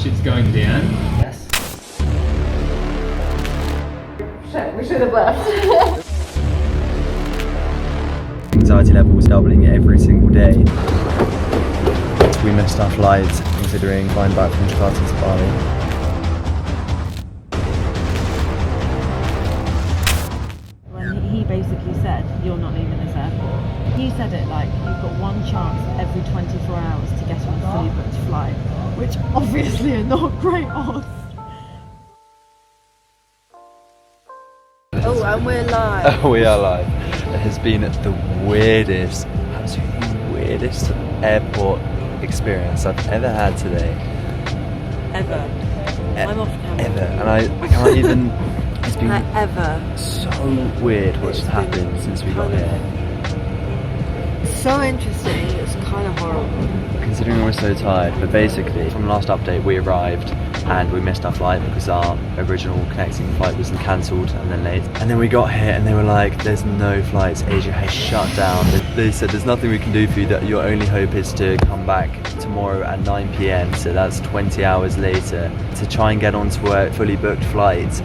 Shit's going down. Yes. Shit, we should have left. Anxiety levels doubling every single day. We missed our flights considering flying back from Jakarta to Bali. He basically said, you're not leaving this airport. He said it like, you've got one chance every 24 hours to get on a fully booked flight, which obviously are not great odds. Oh, and we're live. We are live. It has been the weirdest, absolutely weirdest airport experience I've ever had today. Ever. I'm off camera. Ever. And I can't even, it's been Ever. so weird what's happened since we got here. So interesting, it's kind of horrible. Considering we're so tired, but basically from last update we arrived and we missed our flight because our original connecting flight was cancelled and then late. And then we got here and they were like, there's no flights, Asia has shut down. They said there's nothing we can do for you, that your only hope is to come back tomorrow at 9 PM, so that's 20 hours later, to try and get onto a fully booked flight.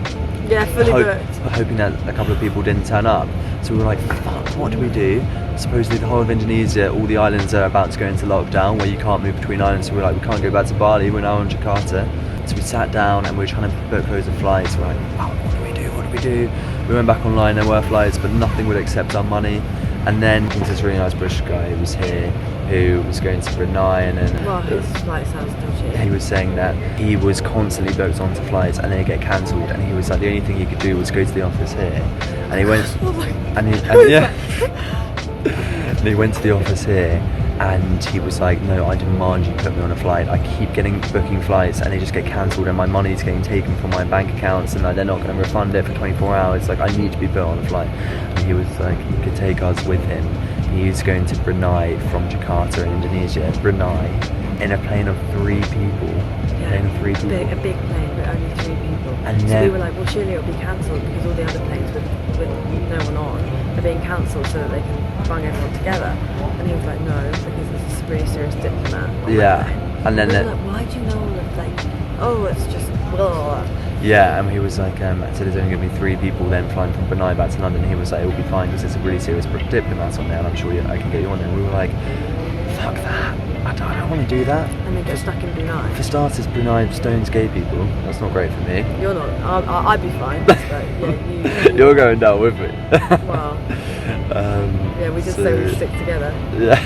Yeah, fully booked. Hoping that a couple of people didn't turn up. So we were like, fuck, what do we do? Supposedly the whole of Indonesia, all the islands are about to go into lockdown where you can't move between islands. So we're like, we can't go back to Bali, we're now in Jakarta. So we sat down and we were trying to book loads of flights. We're like, wow, what do we do? What do we do? We went back online, there were flights, but nothing would accept our money. And then this really nice British guy who was here, who was going to Brunei, and then Well, his flight sounds dodgy. he was saying that he was constantly booked onto flights and they get cancelled, and he was like, the only thing he could do was go to the office here. And he went, and he went to the office here, and he was like, no, I demand you put me on a flight. I keep booking flights and they just get cancelled, and my money's getting taken from my bank accounts, and like, they're not going to refund it for 24 hours. Like, I need to be put on a flight. And he was like, he could take us with him. He was going to Brunei from Jakarta in Indonesia. Brunei in a plane of 3 people. Yeah, Plane of 3 people. a big plane, but only 3 people. And so then we were like, well, surely it'll be cancelled because all the other planes with no one on are being cancelled so that they can bung everyone together. And he was like, no, because it's a really serious diplomat. Yeah, and then we were like, why do you know all of, like, oh, it's just blah. yeah, and he was like, so there's only going to be 3 people then flying from Brunei back to London. He was like, it'll be fine because there's a really serious diplomat on there, and I'm sure I can get you on there. And we were like, fuck that, I don't want to do that. And they get stuck in Brunei. For starters, Brunei stones gay people. That's not great for me. You're not. I'd be fine. But yeah, You're going down with me. Well, yeah, we did say we'd stick together. Yeah.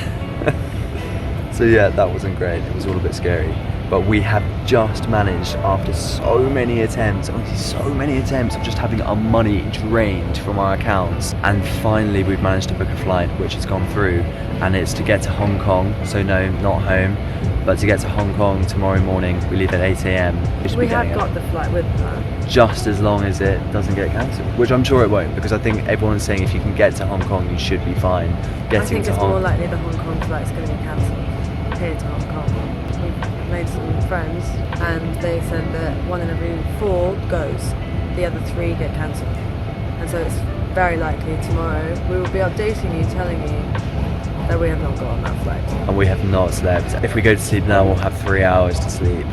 So yeah, that wasn't great. It was all a bit scary. But we have just managed, after so many attempts, honestly so many attempts of just having our money drained from our accounts, and finally we've managed to book a flight which has gone through, and it's to get to Hong Kong. So no, not home, but to get to Hong Kong tomorrow morning. We leave at 8 AM. We have got the flight with her. Just as long as it doesn't get cancelled, which I'm sure it won't, because I think everyone's saying if you can get to Hong Kong you should be fine. I think it's more likely the Hong Kong flight's going to be cancelled here to Hong Kong. We've made some friends and they said that 1 in every 4 goes, the other 3 get cancelled. And so it's very likely tomorrow we will be updating you, telling you that we have not got on that flight. And we have not slept. If we go to sleep now, we'll have 3 hours to sleep.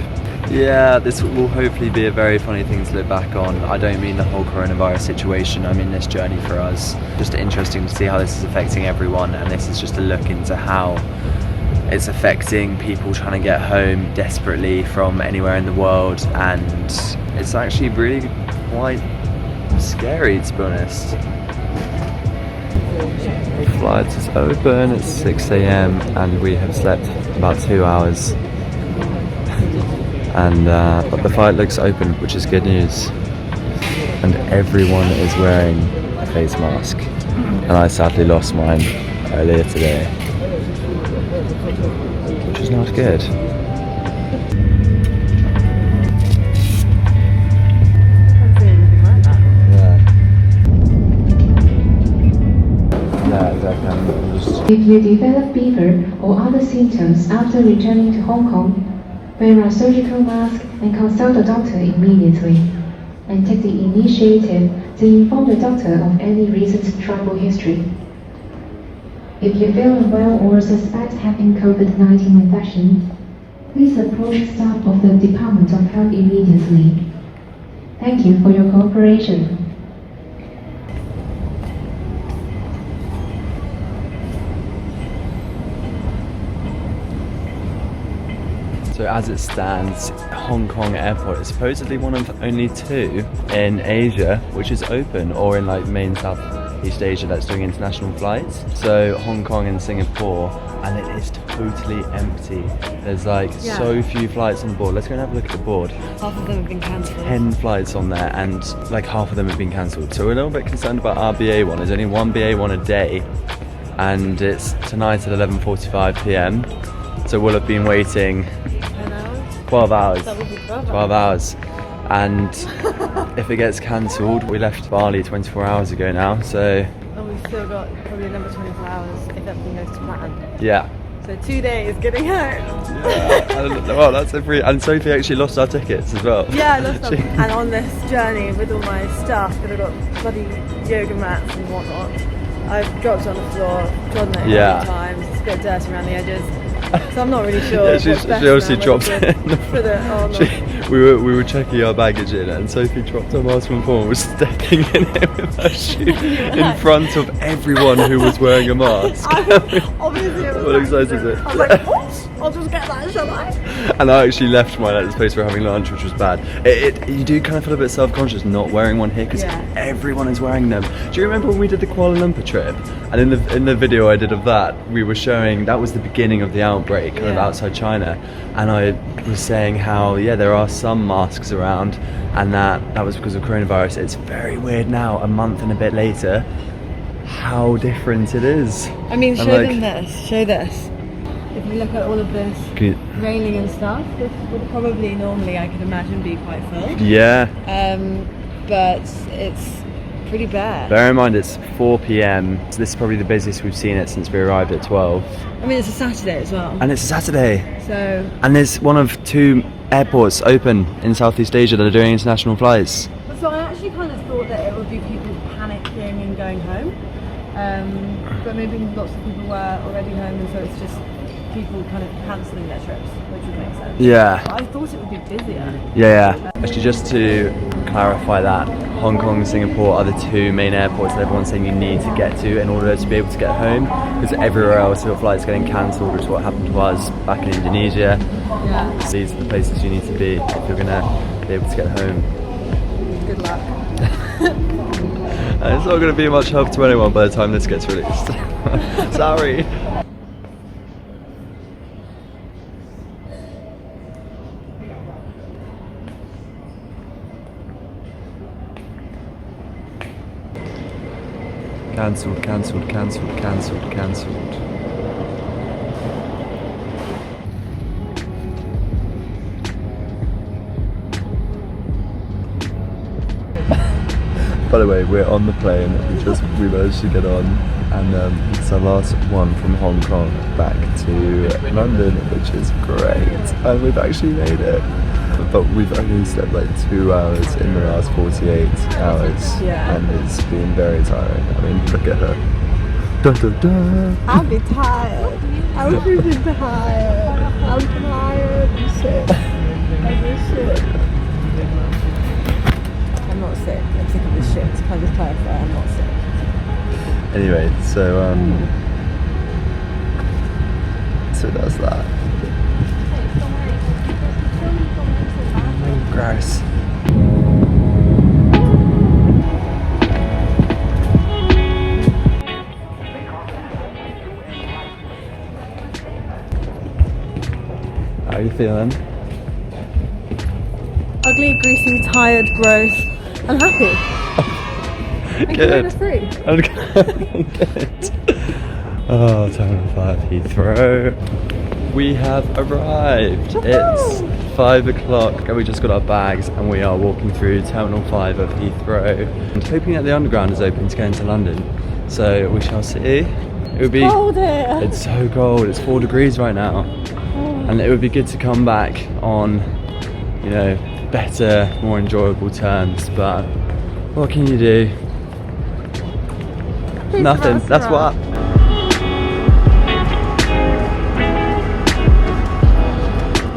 Yeah, this will hopefully be a very funny thing to look back on. I don't mean the whole coronavirus situation, I mean this journey for us. Just interesting to see how this is affecting everyone, and this is just a look into how it's affecting people trying to get home desperately from anywhere in the world, and it's actually really quite scary, to be honest. The flight is open at 6 AM and we have slept about 2 hours. And but the flight looks open, which is good news. And everyone is wearing a face mask. And I sadly lost mine earlier today, which is not good. If you develop fever or other symptoms after returning to Hong Kong, wear a surgical mask and consult the doctor immediately. And take the initiative to inform the doctor of any recent travel history. If you feel unwell or suspect having COVID-19 infection, please approach staff of the Department of Health immediately. Thank you for your cooperation. So as it stands, Hong Kong airport is supposedly one of only 2 in Asia which is open, or in like main Southeast Asia that's doing international flights. So Hong Kong and Singapore, and it is totally empty. There's like so few flights on the board. Let's go and have a look at the board. Half of them have been cancelled. 10 flights on there, and like half of them have been cancelled. So we're a little bit concerned about our BA one. There's only one BA one a day, and it's tonight at 11:45 p.m. So we'll have been waiting 12 hours. That would be 12 hours. And if it gets cancelled, we left Bali 24 hours ago now, so And we've still got probably another 24 hours if everything goes to plan. yeah. So 2 days getting home. Well, that's and Sophie actually lost our tickets as well. Yeah, I lost them. And on this journey with all my stuff, because I've got bloody yoga mats and whatnot, I've dropped on the floor, trodden it a few times, it's a bit dirty around the edges. So I'm not really sure. She obviously dropped it. We were checking our baggage in, and Sophie dropped her mask from phone and was stepping in it with her shoe in front of everyone who was wearing a mask. Obviously, it was What excited it? I was like, what? I'll just get that, shall I? And I actually left mine at this place we were having lunch, which was bad. You do kind of feel a bit self-conscious not wearing one here, because everyone is wearing them. Do you remember when we did the Kuala Lumpur trip? And in the video I did of that, we were showing, that was the beginning of the outbreak, kind of outside China. And I was saying how, there are some masks around, and that was because of coronavirus. It's very weird now, a month and a bit later, how different it is. I mean, show them this, show this. If you look at all of this railing and stuff, this would probably normally, I could imagine, be quite full. Yeah. But it's pretty bare. Bear in mind it's 4 p.m. So this is probably the busiest we've seen it since we arrived at 12. I mean, it's a Saturday as well. And it's a Saturday. So. And there's one of 2 airports open in Southeast Asia that are doing international flights. So I actually kind of thought that it would be people panicking and going home. But maybe lots of people were already home, and so it's just people kind of cancelling their trips, which would make sense. Yeah. But I thought it would be busier. Yeah. Actually, just to clarify that, Hong Kong and Singapore are the 2 main airports that everyone's saying you need to get to in order to be able to get home, because everywhere else your flight's getting cancelled, which is what happened to us back in Indonesia. Yeah. So these are the places you need to be if you're going to be able to get home. Good luck. And it's not going to be much help to anyone by the time this gets released. Sorry. Cancelled, cancelled, cancelled, cancelled, cancelled. By the way, we're on the plane. We managed to get on, and it's our last one from Hong Kong back to London, which is great. And we've actually made it. But we've only slept like 2 hours in the last 48 hours, and it's been very tiring. I mean, look at her. Dun, dun, dun. I'll be tired. I'm freaking tired. I'm tired. I'm sick. I'm sick. I'm not sick. I'm sick of this shit. Can I just clarify? I'm not sick. Anyway, so that's that. Gross. How are you feeling? Ugly, greasy, tired, gross. I'm happy. Good. Free. Good. Oh, Terminal 5 Heathrow. We have arrived. It's 5 o'clock and we just got our bags and we are walking through Terminal 5 of Heathrow. I'm hoping that the underground is open to go into London. So we shall see. It would be cold here. It's so cold. It's 4 degrees right now. And it would be good to come back on, better, more enjoyable terms, but what can you do? Nothing. That's what.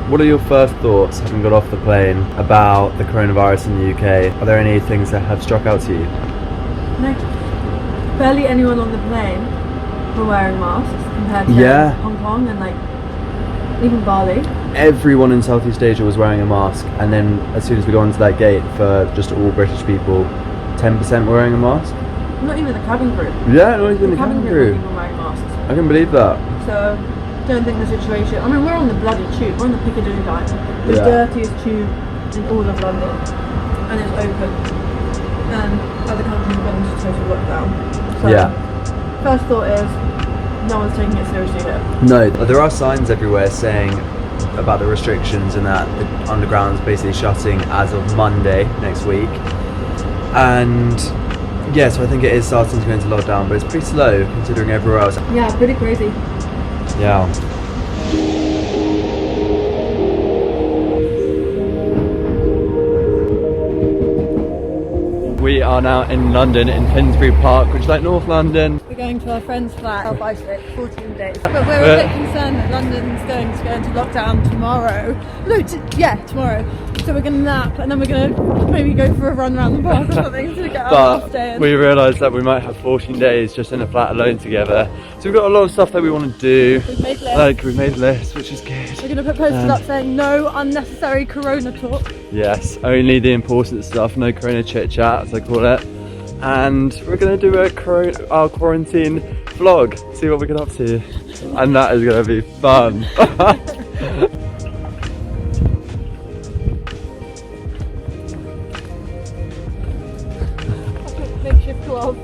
What are your first thoughts, having got off the plane, about the coronavirus in the UK? Are there any things that have struck out to you? No, barely anyone on the plane were wearing masks compared to Hong Kong and like even Bali. Everyone in Southeast Asia was wearing a mask, and then as soon as we got onto that gate for just all British people, 10% were wearing a mask. Not even the cabin crew. Yeah, not even the cabin crew. Weren't even wearing masks. I can believe that. So, don't think the situation. I mean, we're on the bloody tube. We're on the Piccadilly line, the dirtiest tube in all of London, and it's open. And other countries have gone into total lockdown. So, first thought is, no one's taking it seriously here. No, there are signs everywhere saying about the restrictions and that the underground's basically shutting as of Monday next week. And yeah, so I think it is starting to go into lockdown, but it's pretty slow considering everywhere else. Yeah, pretty crazy. Yeah. We are now in London, in Finsbury Park, which is like North London. We're going to our friend's flat, our bicycle, 14 days. But we're a bit concerned that London's going to go into lockdown tomorrow. No, tomorrow. So we're going to nap, and then we're going to maybe go for a run around the park or something to get our half day in. We realised that we might have 14 days just in a flat alone together. So we've got a lot of stuff that we want to do. We've made lists. We've made lists, which is good. We're going to put posters up saying no unnecessary corona talk. Yes, only the important stuff, no corona chit chat as I call it. And we're going to do our quarantine vlog, see what we get up to. And that is going to be fun. Makeshift club.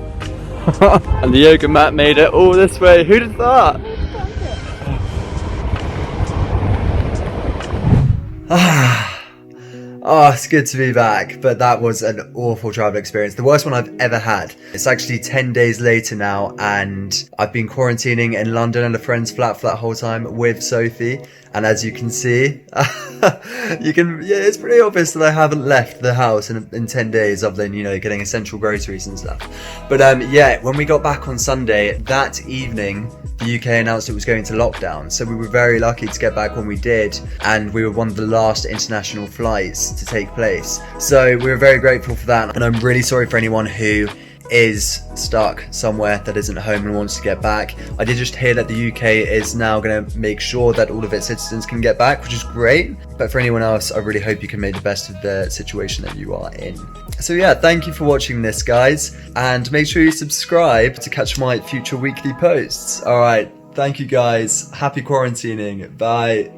And the yoga mat made it all this way. Who did that? Oh, it's good to be back, but that was an awful travel experience. The worst one I've ever had. It's actually 10 days later now, and I've been quarantining in London at a friend's flat for that whole time with Sophie. And as you can see, it's pretty obvious that I haven't left the house in 10 days other than, getting essential groceries and stuff. But when we got back on Sunday, that evening, the UK announced it was going to lockdown. So we were very lucky to get back when we did, and we were one of the last international flights to take place. So we were very grateful for that, and I'm really sorry for anyone who is stuck somewhere that isn't home and wants to get back. I did just hear that the UK is now going to make sure that all of its citizens can get back, which is great. But for anyone else, I really hope you can make the best of the situation that you are in. So yeah, thank you for watching this, guys, and make sure you subscribe to catch my future weekly posts. Alright, thank you guys. Happy quarantining. Bye.